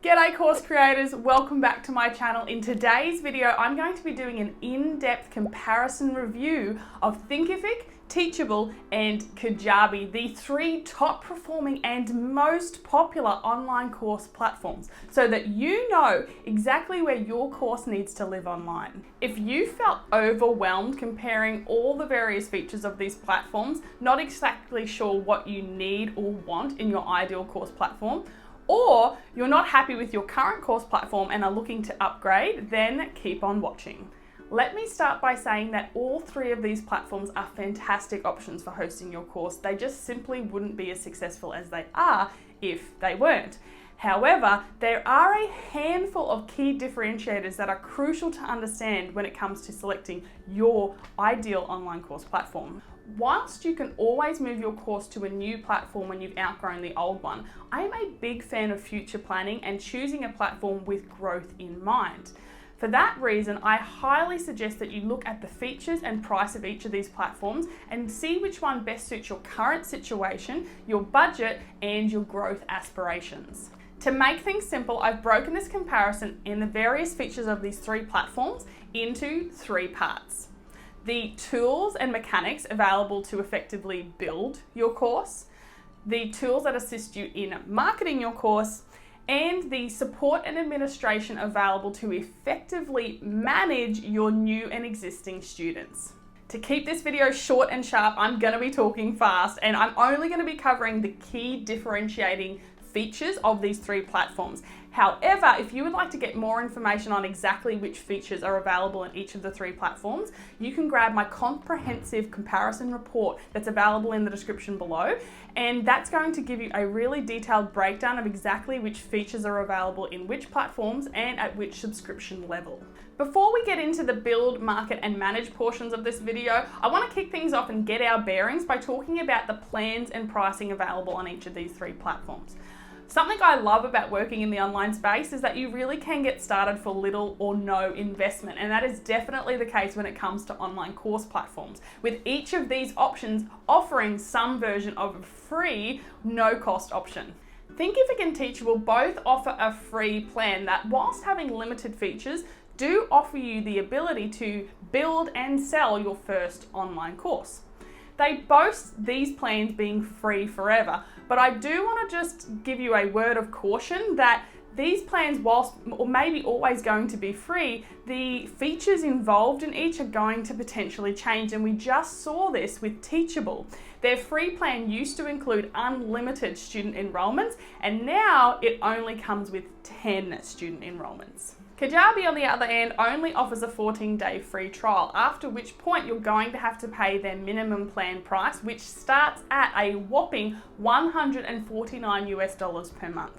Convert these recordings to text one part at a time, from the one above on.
G'day course creators, welcome back to my channel. In today's video, I'm going to be doing an in-depth comparison review of Thinkific, Teachable and Kajabi, the three top performing and most popular online course platforms, so that you know exactly where your course needs to live online. If you felt overwhelmed comparing all the various features of these platforms, not exactly sure what you need or want in your ideal course platform, or you're not happy with your current course platform and are looking to upgrade, then keep on watching. Let me start by saying that all three of these platforms are fantastic options for hosting your course. They just simply wouldn't be as successful as they are if they weren't. However, there are a handful of key differentiators that are crucial to understand when it comes to selecting your ideal online course platform. Whilst you can always move your course to a new platform when you've outgrown the old one, I am a big fan of future planning and choosing a platform with growth in mind. For that reason, I highly suggest that you look at the features and price of each of these platforms and see which one best suits your current situation, your budget, and your growth aspirations. To make things simple, I've broken this comparison in the various features of these three platforms into three parts. The tools and mechanics available to effectively build your course, the tools that assist you in marketing your course, and the support and administration available to effectively manage your new and existing students. To keep this video short and sharp, I'm going to be talking fast, and I'm only going to be covering the key differentiating features of these three platforms. However, if you would like to get more information on exactly which features are available in each of the three platforms, you can grab my comprehensive comparison report that's available in the description below, and that's going to give you a really detailed breakdown of exactly which features are available in which platforms and at which subscription level. Before we get into the build, market and manage portions of this video, I want to kick things off and get our bearings by talking about the plans and pricing available on each of these three platforms. Something I love about working in the online space is that you really can get started for little or no investment, and that is definitely the case when it comes to online course platforms, with each of these options offering some version of a free, no-cost option. Thinkific and Teachable both offer a free plan that, whilst having limited features, do offer you the ability to build and sell your first online course. They boast these plans being free forever, but I do want to just give you a word of caution that these plans, whilst or maybe always going to be free, the features involved in each are going to potentially change, and we just saw this with Teachable. Their free plan used to include unlimited student enrollments, and now it only comes with 10 student enrollments. Kajabi, on the other hand, only offers a 14-day free trial, after which point you're going to have to pay their minimum plan price, which starts at a whopping $149 per month.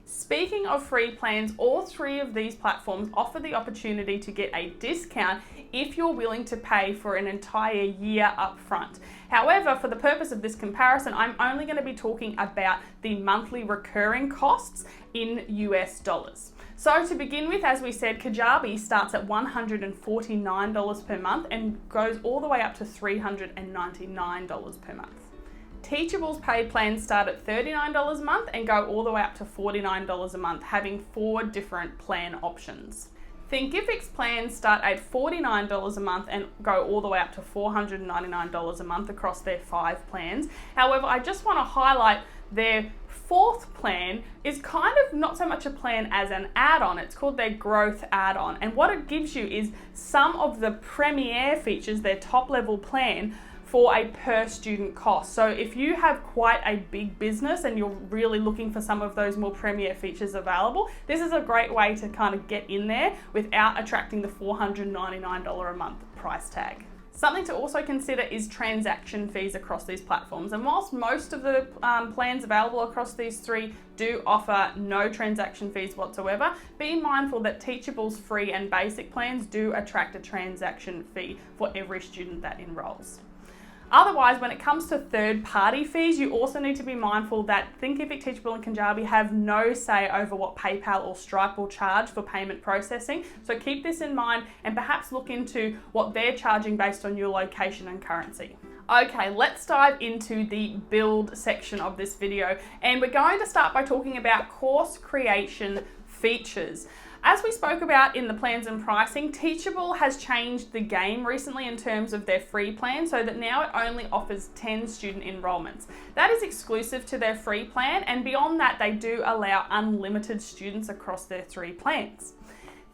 Speaking of free plans, all three of these platforms offer the opportunity to get a discount if you're willing to pay for an entire year up front. However, for the purpose of this comparison, I'm only going to be talking about the monthly recurring costs in US dollars. So to begin with, as we said, Kajabi starts at $149 per month and goes all the way up to $399 per month. Teachable's paid plans start at $39 a month and go all the way up to $49 a month, having 4 different plan options. Thinkific's plans start at $49 a month and go all the way up to $499 a month across their 5 plans. However, I just want to highlight their 4th plan is kind of not so much a plan as an add-on. It's called their growth add-on, and what it gives you is some of the premier features, their top level plan, for a per student cost. So if you have quite a big business and you're really looking for some of those more premier features available, this is a great way to kind of get in there without attracting the $499 a month price tag. Something to also consider is transaction fees across these platforms, and whilst most of the plans available across these three do offer no transaction fees whatsoever, be mindful that Teachable's free and basic plans do attract a transaction fee for every student that enrolls. Otherwise, when it comes to third-party fees, you also need to be mindful that Thinkific, Teachable and Kajabi have no say over what PayPal or Stripe will charge for payment processing. So keep this in mind and perhaps look into what they're charging based on your location and currency. Okay, let's dive into the build section of this video, and we're going to start by talking about course creation features. As we spoke about in the plans and pricing, Teachable has changed the game recently in terms of their free plan, so that now it only offers 10 student enrollments. That is exclusive to their free plan, and beyond that they do allow unlimited students across their 3 plans.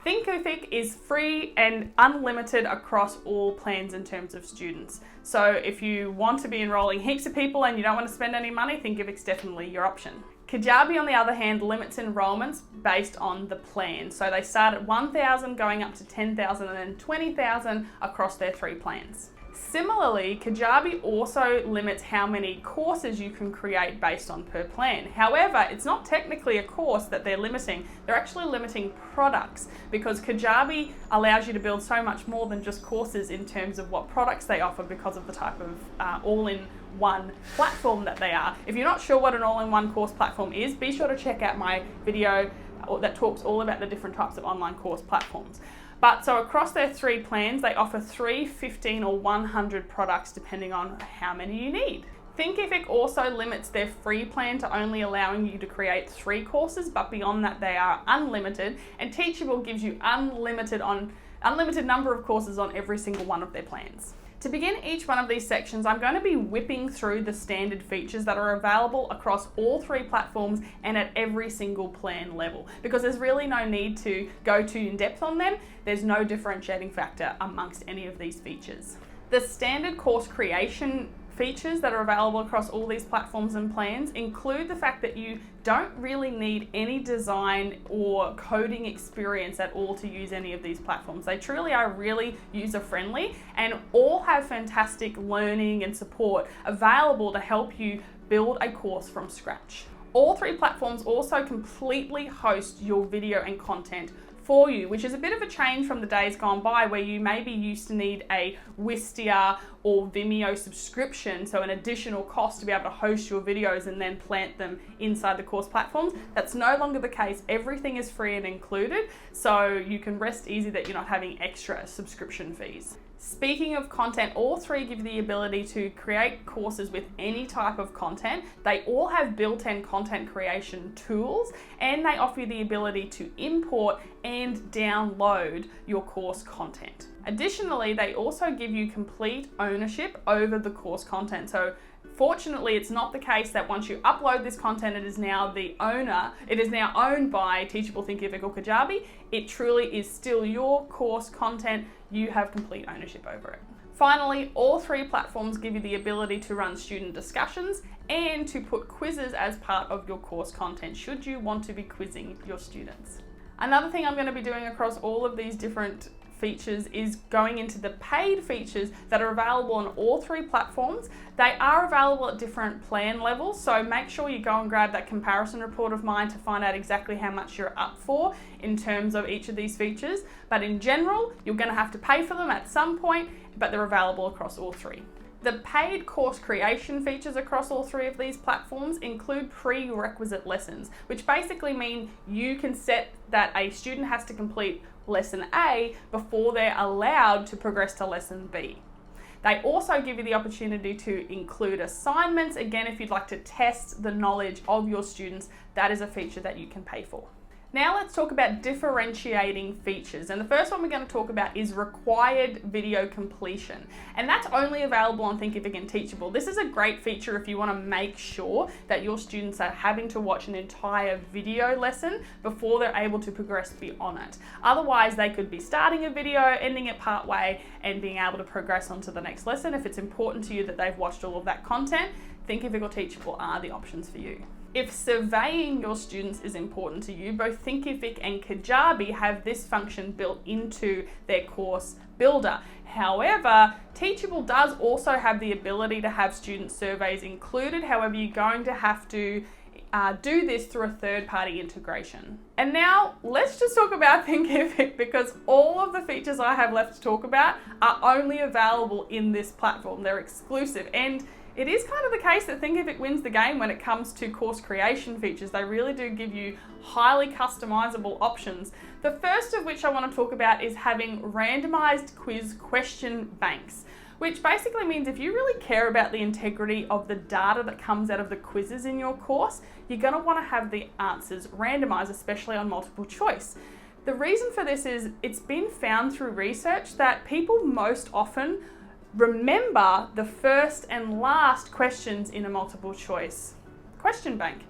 Thinkific is free and unlimited across all plans in terms of students. So if you want to be enrolling heaps of people and you don't want to spend any money, Thinkific's definitely your option. Kajabi, on the other hand, limits enrollments based on the plan. So they start at 1,000 going up to 10,000 and then 20,000 across their 3 plans. Similarly, Kajabi also limits how many courses you can create based on per plan. However, it's not technically a course that they're limiting, they're actually limiting products, because Kajabi allows you to build so much more than just courses in terms of what products they offer because of the type of all-in-one platform that they are. If you're not sure what an all-in-one course platform is, be sure to check out my video that talks all about the different types of online course platforms. But so across their 3 plans, they offer 3, 15 or 100 products depending on how many you need. Thinkific also limits their free plan to only allowing you to create 3 courses, but beyond that they are unlimited, and Teachable gives you unlimited number of courses on every single one of their plans. To begin each one of these sections, I'm going to be whipping through the standard features that are available across all 3 platforms and at every single plan level, because there's really no need to go too in depth on them. There's no differentiating factor amongst any of these features. The standard course creation features that are available across all these platforms and plans include the fact that you don't really need any design or coding experience at all to use any of these platforms. They truly are really user-friendly and all have fantastic learning and support available to help you build a course from scratch. All 3 platforms also completely host your video and content for you, which is a bit of a change from the days gone by where you maybe used to need a Wistia or Vimeo subscription, so an additional cost to be able to host your videos and then plant them inside the course platforms. That's no longer the case. Everything is free and included, so you can rest easy that you're not having extra subscription fees. Speaking of content, all 3 give you the ability to create courses with any type of content. They all have built-in content creation tools, and they offer you the ability to import and download your course content. Additionally, they also give you complete ownership over the course content. So fortunately, it's not the case that once you upload this content, it is now owned by Teachable, Thinkific or Kajabi. It truly is still your course content. You have complete ownership over it. Finally, all 3 platforms give you the ability to run student discussions and to put quizzes as part of your course content, should you want to be quizzing your students. Another thing I'm going to be doing across all of these different features is going into the paid features that are available on all 3 platforms. They are available at different plan levels, so make sure you go and grab that comparison report of mine to find out exactly how much you're up for in terms of each of these features. But in general, you're going to have to pay for them at some point, but they're available across all 3. The paid course creation features across all 3 of these platforms include prerequisite lessons, which basically mean you can set that a student has to complete lesson A before they're allowed to progress to lesson B. They also give you the opportunity to include assignments. Again, if you'd like to test the knowledge of your students, that is a feature that you can pay for. Now let's talk about differentiating features. And the first one we're going to talk about is required video completion. And that's only available on Thinkific and Teachable. This is a great feature if you want to make sure that your students are having to watch an entire video lesson before they're able to progress beyond it. Otherwise, they could be starting a video, ending it part way, and being able to progress on to the next lesson. If it's important to you that they've watched all of that content, Thinkific or Teachable are the options for you. If surveying your students is important to you, both Thinkific and Kajabi have this function built into their course builder. However, Teachable does also have the ability to have student surveys included. However, you're going to have to do this through a third-party integration. And now let's just talk about Thinkific, because all of the features I have left to talk about are only available in this platform. They're exclusive, and it is kind of the case that Thinkific wins the game when it comes to course creation features. They really do give you highly customizable options. The first of which I want to talk about is having randomized quiz question banks. which basically means if you really care about the integrity of the data that comes out of the quizzes in your course, you're going to want to have the answers randomized, especially on multiple choice. The reason for this is it's been found through research that people most often remember the first and last questions in a multiple choice question bank.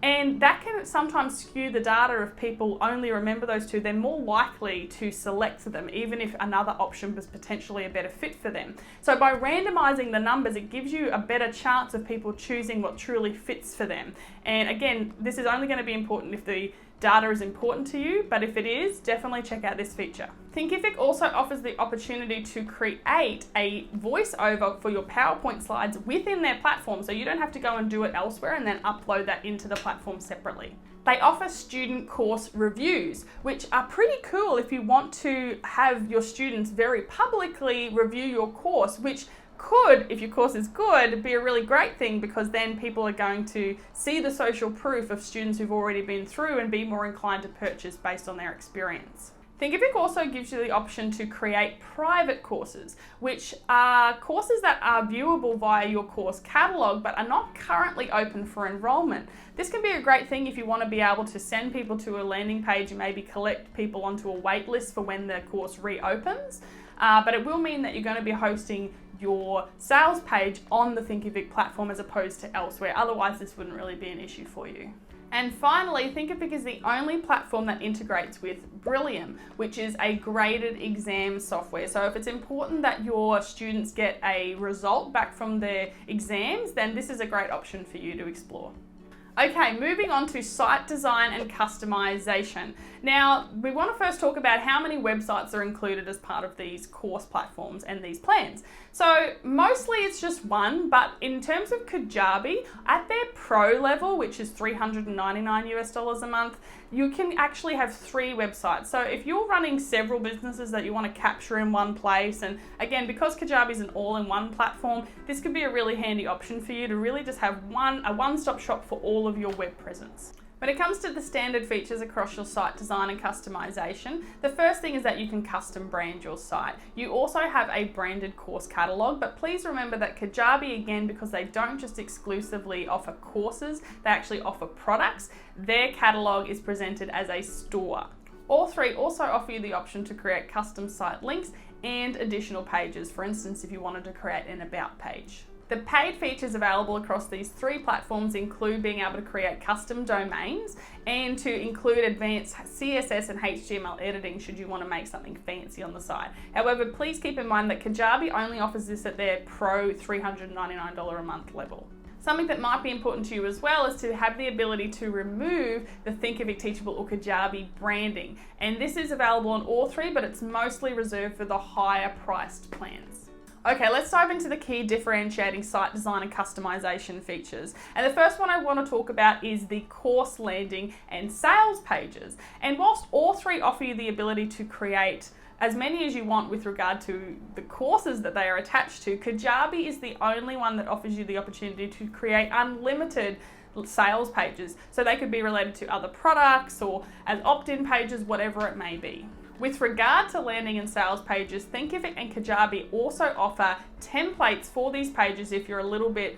And that can sometimes skew the data if people only remember those two. They're more likely to select them, even if another option was potentially a better fit for them. So by randomizing the numbers, it gives you a better chance of people choosing what truly fits for them. And again, this is only going to be important if the data is important to you, but if it is, definitely check out this feature. Thinkific also offers the opportunity to create a voiceover for your PowerPoint slides within their platform, so you don't have to go and do it elsewhere and then upload that into the platform separately. They offer student course reviews, which are pretty cool if you want to have your students very publicly review your course, which could, if your course is good, be a really great thing, because then people are going to see the social proof of students who've already been through and be more inclined to purchase based on their experience. Thinkific also gives you the option to create private courses, which are courses that are viewable via your course catalog but are not currently open for enrollment. This can be a great thing if you want to be able to send people to a landing page and maybe collect people onto a wait list for when the course reopens. But it will mean that you're going to be hosting your sales page on the Thinkific platform as opposed to elsewhere. Otherwise, this wouldn't really be an issue for you. And finally, Thinkific is the only platform that integrates with Brillium, which is a graded exam software. So if it's important that your students get a result back from their exams, then this is a great option for you to explore. Okay, moving on to site design and customization. Now, we want to first talk about how many websites are included as part of these course platforms and these plans. So mostly it's just one, but in terms of Kajabi, at their pro level, which is $399 a month, you can actually have 3 websites. So if you're running several businesses that you want to capture in one place, and again, because Kajabi is an all-in-one platform, this could be a really handy option for you to really just have a one-stop shop for all of your web presence. When it comes to the standard features across your site design and customization, the first thing is that you can custom brand your site. You also have a branded course catalog, but please remember that Kajabi, again, because they don't just exclusively offer courses, they actually offer products. Their catalog is presented as a store. All 3 also offer you the option to create custom site links and additional pages, for instance, if you wanted to create an about page. The paid features available across these 3 platforms include being able to create custom domains and to include advanced CSS and HTML editing should you want to make something fancy on the site. However, please keep in mind that Kajabi only offers this at their pro $399 a month level. Something that might be important to you as well is to have the ability to remove the Thinkific, Teachable or Kajabi branding. And this is available on all 3, but it's mostly reserved for the higher priced plans. Okay, let's dive into the key differentiating site design and customization features. And the first one I want to talk about is the course landing and sales pages. And whilst all 3 offer you the ability to create as many as you want with regard to the courses that they are attached to, Kajabi is the only one that offers you the opportunity to create unlimited sales pages. So they could be related to other products or as opt-in pages, whatever it may be. With regard to landing and sales pages, Thinkific and Kajabi also offer templates for these pages if you're a little bit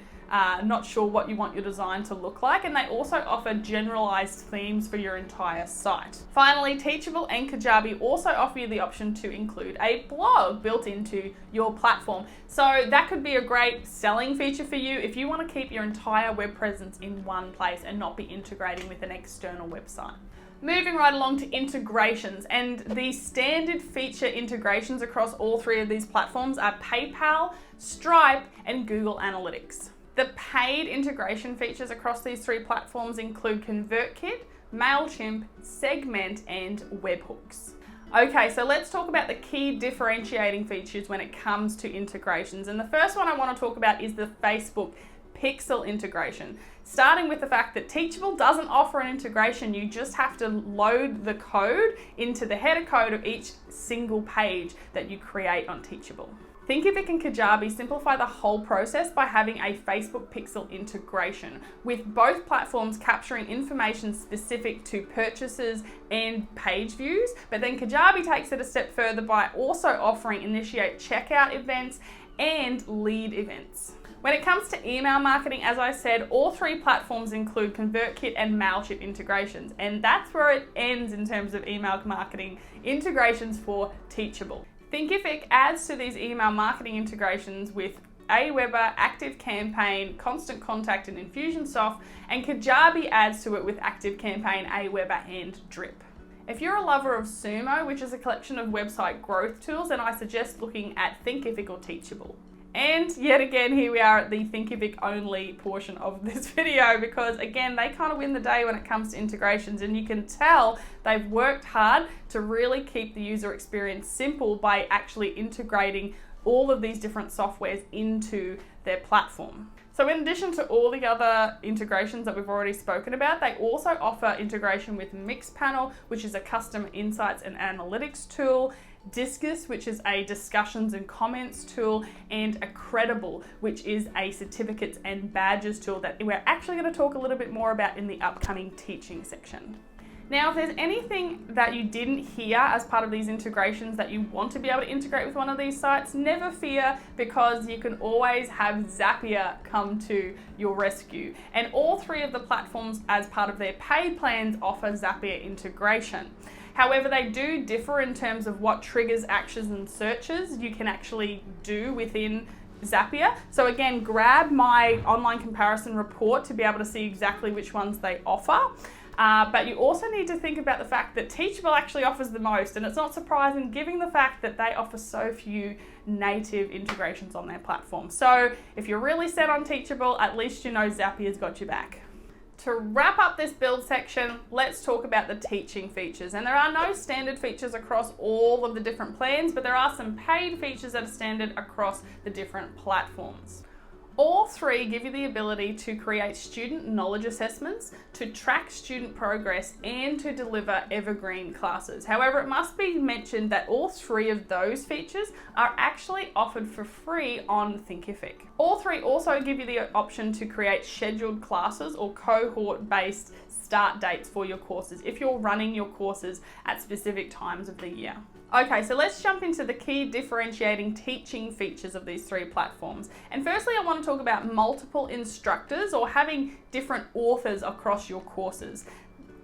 not sure what you want your design to look like, and they also offer generalized themes for your entire site. Finally, Teachable and Kajabi also offer you the option to include a blog built into your platform. So that could be a great selling feature for you if you want to keep your entire web presence in one place and not be integrating with an external website. Moving right along to integrations, and the standard feature integrations across all 3 of these platforms are PayPal, Stripe, and Google Analytics. The paid integration features across these 3 platforms include ConvertKit, MailChimp, Segment, and webhooks. Okay, so let's talk about the key differentiating features when it comes to integrations. And the first one I want to talk about is the Facebook Pixel integration. Starting with the fact that Teachable doesn't offer an integration, you just have to load the code into the header code of each single page that you create on Teachable. Thinkific and Kajabi simplify the whole process by having a Facebook Pixel integration, with both platforms capturing information specific to purchases and page views. But then Kajabi takes it a step further by also offering initiate checkout events and lead events. When it comes to email marketing, as I said, all three platforms include ConvertKit and Mailchimp integrations, and that's where it ends in terms of email marketing integrations for Teachable. Thinkific adds to these email marketing integrations with Aweber, ActiveCampaign, Constant Contact and Infusionsoft, and Kajabi adds to it with ActiveCampaign, Aweber and Drip. If you're a lover of Sumo, which is a collection of website growth tools, then I suggest looking at Thinkific or Teachable. And yet again, here we are at the Thinkific only portion of this video, because again, they kind of win the day when it comes to integrations, and you can tell they've worked hard to really keep the user experience simple by actually integrating all of these different softwares into their platform. So in addition to all the other integrations that we've already spoken about, they also offer integration with Mixpanel, which is a custom insights and analytics tool, Discus, which is a discussions and comments tool, and Credible, which is a certificates and badges tool that we're actually going to talk a little bit more about in the upcoming teaching section. Now, if there's anything that you didn't hear as part of these integrations that you want to be able to integrate with one of these sites, never fear, because you can always have Zapier come to your rescue. And all three of the platforms, as part of their paid plans, offer Zapier integration. However, they do differ in terms of what triggers, actions, and searches you can actually do within Zapier. So again, grab my online comparison report to be able to see exactly which ones they offer. But you also need to think about the fact that Teachable actually offers the most, and it's not surprising given the fact that they offer so few native integrations on their platform. So if you're really set on Teachable, at least you know Zapier's got your back. To wrap up this build section, let's talk about the teaching features. And there are no standard features across all of the different plans, but there are some paid features that are standard across the different platforms. All three give you the ability to create student knowledge assessments, to track student progress, and to deliver evergreen classes. However, it must be mentioned that all three of those features are actually offered for free on Thinkific. All three also give you the option to create scheduled classes or cohort-based start dates for your courses if you're running your courses at specific times of the year. Okay, so let's jump into the key differentiating teaching features of these three platforms. And firstly, I want to talk about multiple instructors or having different authors across your courses.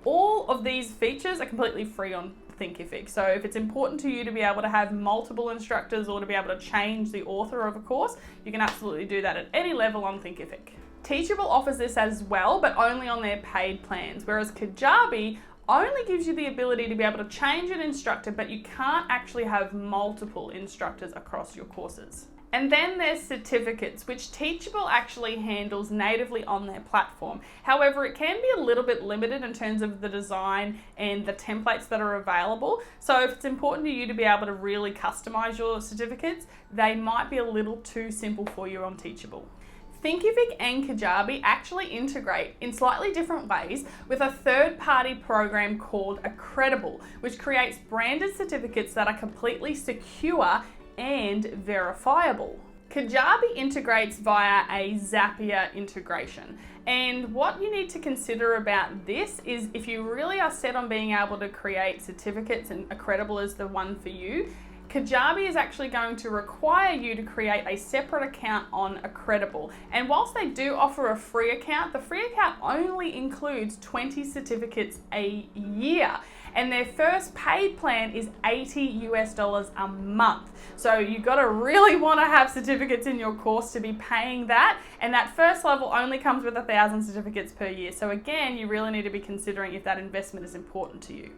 All of these features are completely free on Thinkific. So if it's important to you to be able to have multiple instructors or to be able to change the author of a course, you can absolutely do that at any level on Thinkific. Teachable offers this as well, but only on their paid plans, whereas Kajabi only gives you the ability to be able to change an instructor, but you can't actually have multiple instructors across your courses. And then there's certificates, which Teachable actually handles natively on their platform. However, it can be a little bit limited in terms of the design and the templates that are available. So if it's important to you to be able to really customize your certificates, they might be a little too simple for you on Teachable. Thinkific and Kajabi actually integrate in slightly different ways with a third-party program called Credible, which creates branded certificates that are completely secure and verifiable. Kajabi integrates via a Zapier integration. And what you need to consider about this is if you really are set on being able to create certificates and Credible is the one for you, Kajabi is actually going to require you to create a separate account on Credible. And whilst they do offer a free account, the free account only includes 20 certificates a year. And their first paid plan is $80 a month. So you've got to really want to have certificates in your course to be paying that. And that first level only comes with 1,000 certificates per year. So again, you really need to be considering if that investment is important to you.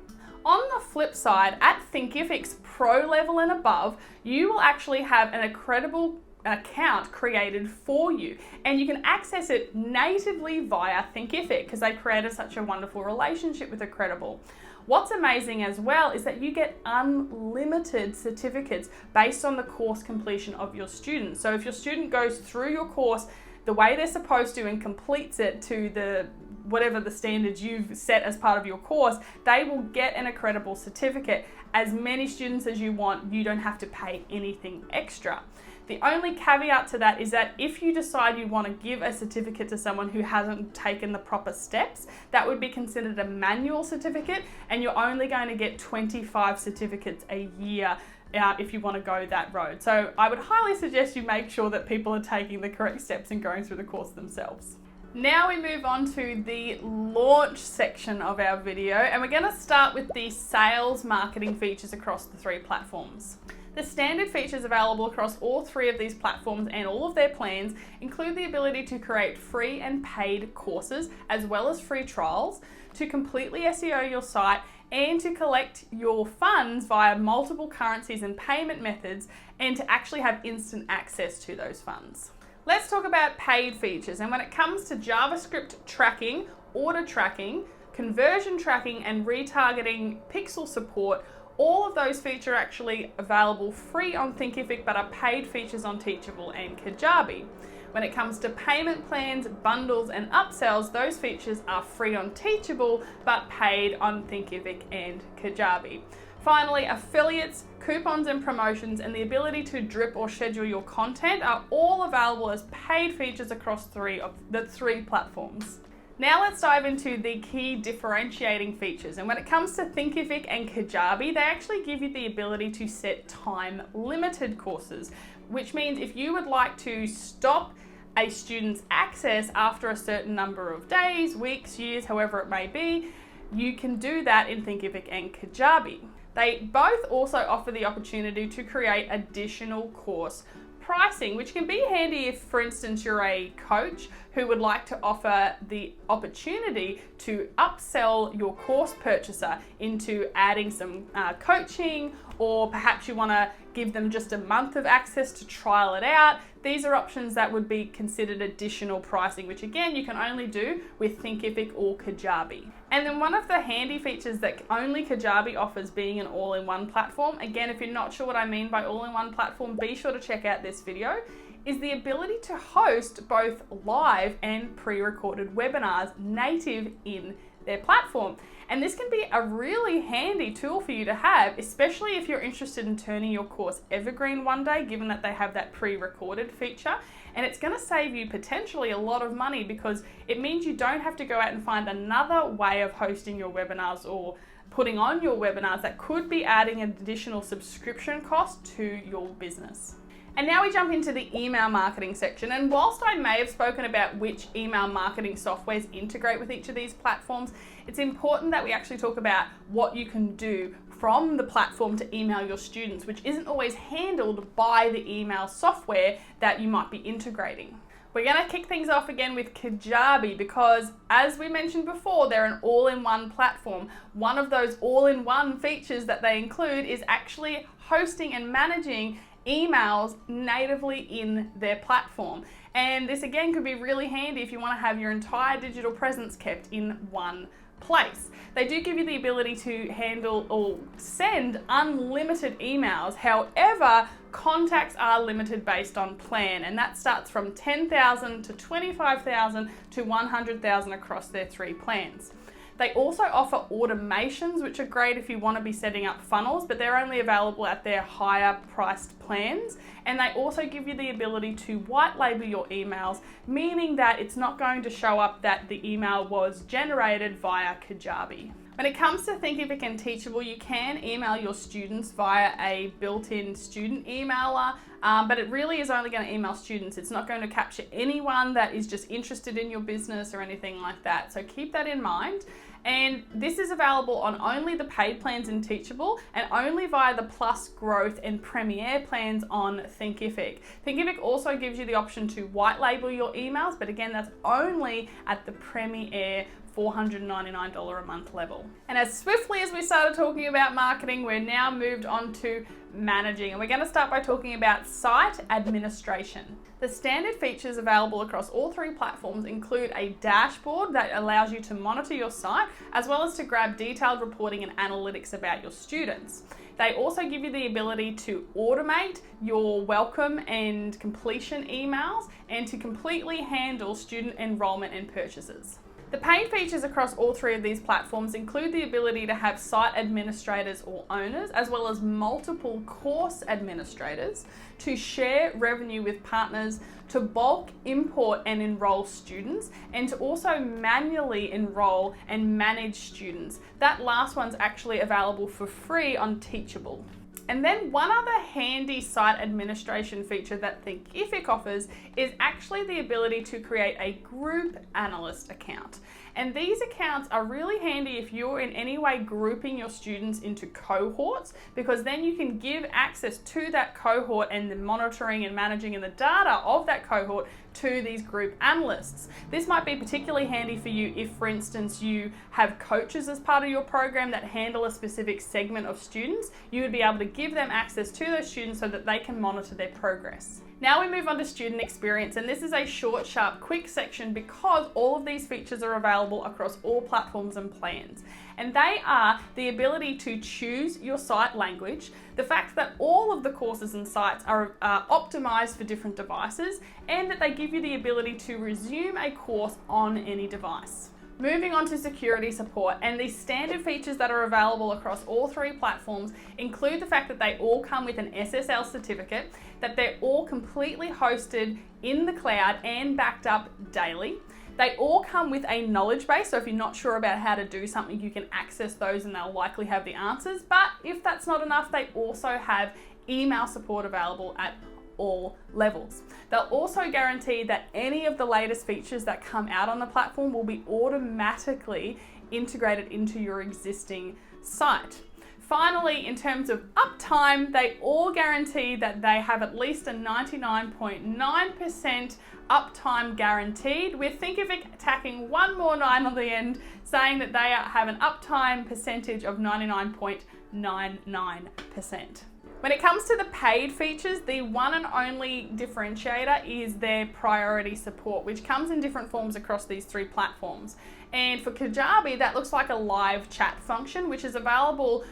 On the flip side, at Thinkific's pro level and above, you will actually have an Credible account created for you, and you can access it natively via Thinkific because they've created such a wonderful relationship with Credible. What's amazing as well is that you get unlimited certificates based on the course completion of your student. So if your student goes through your course the way they're supposed to and completes it to whatever the standards you've set as part of your course, they will get an Credible certificate. As many students as you want, you don't have to pay anything extra. The only caveat to that is that if you decide you want to give a certificate to someone who hasn't taken the proper steps, that would be considered a manual certificate, and you're only going to get 25 certificates a year if you want to go that road. So I would highly suggest you make sure that people are taking the correct steps and going through the course themselves. Now we move on to the launch section of our video, and we're going to start with the sales marketing features across the 3 platforms. The standard features available across all 3 of these platforms and all of their plans include the ability to create free and paid courses, as well as free trials, to completely SEO your site, and to collect your funds via multiple currencies and payment methods, and to actually have instant access to those funds. Let's talk about paid features, and when it comes to JavaScript tracking, order tracking, conversion tracking, and retargeting pixel support, all of those features are actually available free on Thinkific, but are paid features on Teachable and Kajabi. When it comes to payment plans, bundles, and upsells, those features are free on Teachable, but paid on Thinkific and Kajabi. Finally, affiliates, coupons and promotions, and the ability to drip or schedule your content are all available as paid features across the 3 platforms. Now let's dive into the key differentiating features. And when it comes to Thinkific and Kajabi, they actually give you the ability to set time-limited courses, which means if you would like to stop a student's access after a certain number of days, weeks, years, however it may be, you can do that in Thinkific and Kajabi. They both also offer the opportunity to create additional course pricing, which can be handy if, for instance, you're a coach who would like to offer the opportunity to upsell your course purchaser into adding some coaching, or perhaps you want to give them just a month of access to trial it out. These are options that would be considered additional pricing, which again, you can only do with Thinkific or Kajabi. And then one of the handy features that only Kajabi offers, being an all-in-one platform, again, if you're not sure what I mean by all-in-one platform, be sure to check out this video, is the ability to host both live and pre-recorded webinars native in their platform. And this can be a really handy tool for you to have, especially if you're interested in turning your course evergreen one day, given that they have that pre-recorded feature. And it's going to save you potentially a lot of money, because it means you don't have to go out and find another way of hosting your webinars or putting on your webinars that could be adding an additional subscription cost to your business. And now we jump into the email marketing section. And whilst I may have spoken about which email marketing softwares integrate with each of these platforms, it's important that we actually talk about what you can do from the platform to email your students, which isn't always handled by the email software that you might be integrating. We're going to kick things off again with Kajabi, because as we mentioned before, they're an all-in-one platform. One of those all-in-one features that they include is actually hosting and managing emails natively in their platform. And this again could be really handy if you want to have your entire digital presence kept in one place. They do give you the ability to handle or send unlimited emails. However, contacts are limited based on plan, and that starts from 10,000 to 25,000 to 100,000 across their 3 plans. They also offer automations, which are great if you want to be setting up funnels, but they're only available at their higher priced plans. And they also give you the ability to white label your emails, meaning that it's not going to show up that the email was generated via Kajabi. When it comes to Thinkific and Teachable, you can email your students via a built-in student emailer, but it really is only going to email students. It's not going to capture anyone that is just interested in your business or anything like that. So keep that in mind. And this is available on only the paid plans in Teachable, and only via the Plus, Growth, and Premier plans on Thinkific. Thinkific also gives you the option to white label your emails, but again, that's only at the Premier $499 a month level. And as swiftly as we started talking about marketing, we're now moved on to managing, and we're going to start by talking about site administration. The standard features available across all 3 platforms include a dashboard that allows you to monitor your site, as well as to grab detailed reporting and analytics about your students. They also give you the ability to automate your welcome and completion emails, and to completely handle student enrollment and purchases. The paid features across all 3 of these platforms include the ability to have site administrators or owners, as well as multiple course administrators, to share revenue with partners, to bulk import and enroll students, and to also manually enroll and manage students. That last one's actually available for free on Teachable. And then one other handy site administration feature that Thinkific offers is actually the ability to create a group analyst account. And these accounts are really handy if you're in any way grouping your students into cohorts, because then you can give access to that cohort and the monitoring and managing and the data of that cohort to these group analysts. This might be particularly handy for you if, for instance, you have coaches as part of your program that handle a specific segment of students. You would be able to give them access to those students so that they can monitor their progress. Now we move on to student experience, and this is a short, sharp, quick section because all of these features are available across all platforms and plans. And they are the ability to choose your site language, the fact that all of the courses and sites are optimized for different devices, and that they give you the ability to resume a course on any device. Moving on to security support, and the standard features that are available across all three platforms include the fact that they all come with an SSL certificate, that they're all completely hosted in the cloud and backed up daily. They all come with a knowledge base, so if you're not sure about how to do something, you can access those and they'll likely have the answers. But if that's not enough, they also have email support available at all levels. They'll also guarantee that any of the latest features that come out on the platform will be automatically integrated into your existing site. Finally, in terms of uptime, they all guarantee that they have at least a 99.9% uptime guaranteed, with Thinkific tacking one more 9 on the end, saying that they have an uptime percentage of 99.99%. When it comes to the paid features, the one and only differentiator is their priority support, which comes in different forms across these three platforms. And for Kajabi, that looks like a live chat function, which is available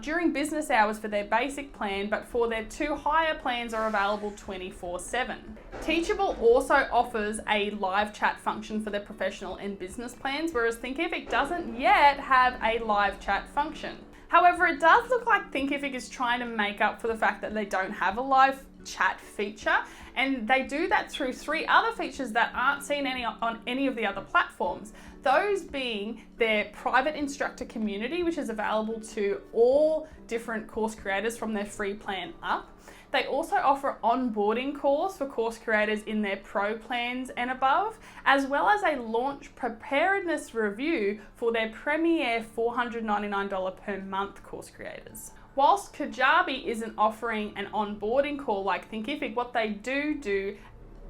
during business hours for their basic plan, but for their two higher plans are available 24/7. Teachable also offers a live chat function for their professional and business plans, whereas Thinkific doesn't yet have a live chat function. However, it does look like Thinkific is trying to make up for the fact that they don't have a live chat feature, and they do that through three other features that aren't seen on any of the other platforms. Those being their private instructor community, which is available to all different course creators from their free plan up. They also offer onboarding calls for course creators in their pro plans and above, as well as a launch preparedness review for their premier $499 per month course creators. Whilst Kajabi isn't offering an onboarding call like Thinkific, what they do,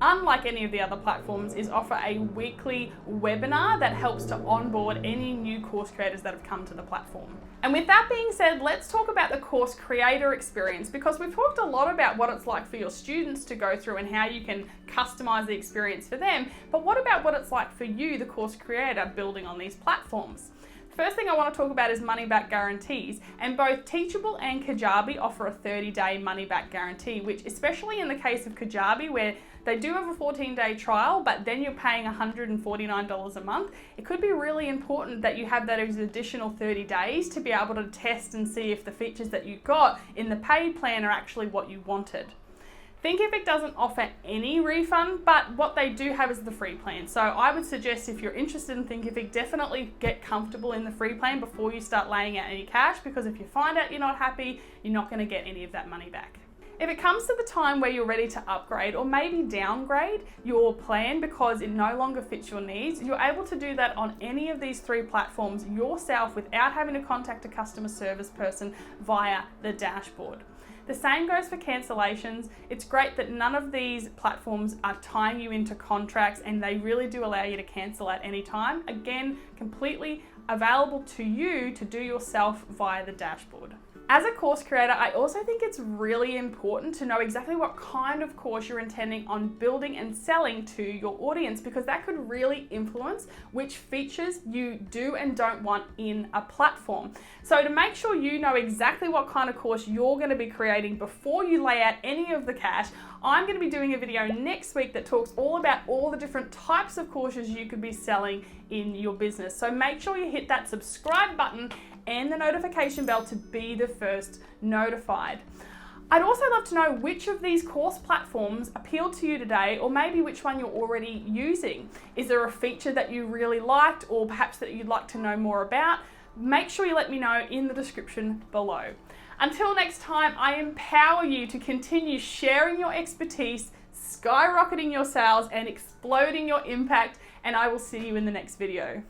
unlike any of the other platforms, is offer a weekly webinar that helps to onboard any new course creators that have come to the platform. And with that being said, let's talk about the course creator experience, because we've talked a lot about what it's like for your students to go through and how you can customize the experience for them. But what about what it's like for you, the course creator, building on these platforms? First thing I want to talk about is money back guarantees, and both Teachable and Kajabi offer a 30-day money back guarantee, which, especially in the case of Kajabi, where they do have a 14-day trial, but then you're paying $149 a month, it could be really important that you have that as additional 30 days to be able to test and see if the features that you got in the paid plan are actually what you wanted. Thinkific doesn't offer any refund, but what they do have is the free plan. So I would suggest, if you're interested in Thinkific, definitely get comfortable in the free plan before you start laying out any cash, because if you find out you're not happy, you're not going to get any of that money back. If it comes to the time where you're ready to upgrade or maybe downgrade your plan because it no longer fits your needs, you're able to do that on any of these three platforms yourself without having to contact a customer service person via the dashboard. The same goes for cancellations. It's great that none of these platforms are tying you into contracts, and they really do allow you to cancel at any time. Again, completely available to you to do yourself via the dashboard. As a course creator, I also think it's really important to know exactly what kind of course you're intending on building and selling to your audience, because that could really influence which features you do and don't want in a platform. So to make sure you know exactly what kind of course you're going to be creating before you lay out any of the cash, I'm going to be doing a video next week that talks all about all the different types of courses you could be selling in your business. So make sure you hit that subscribe button and the notification bell to be the first notified. I'd also love to know which of these course platforms appealed to you today, or maybe which one you're already using. Is there a feature that you really liked, or perhaps that you'd like to know more about? Make sure you let me know in the description below. Until next time, I empower you to continue sharing your expertise, skyrocketing your sales, and exploding your impact, and I will see you in the next video.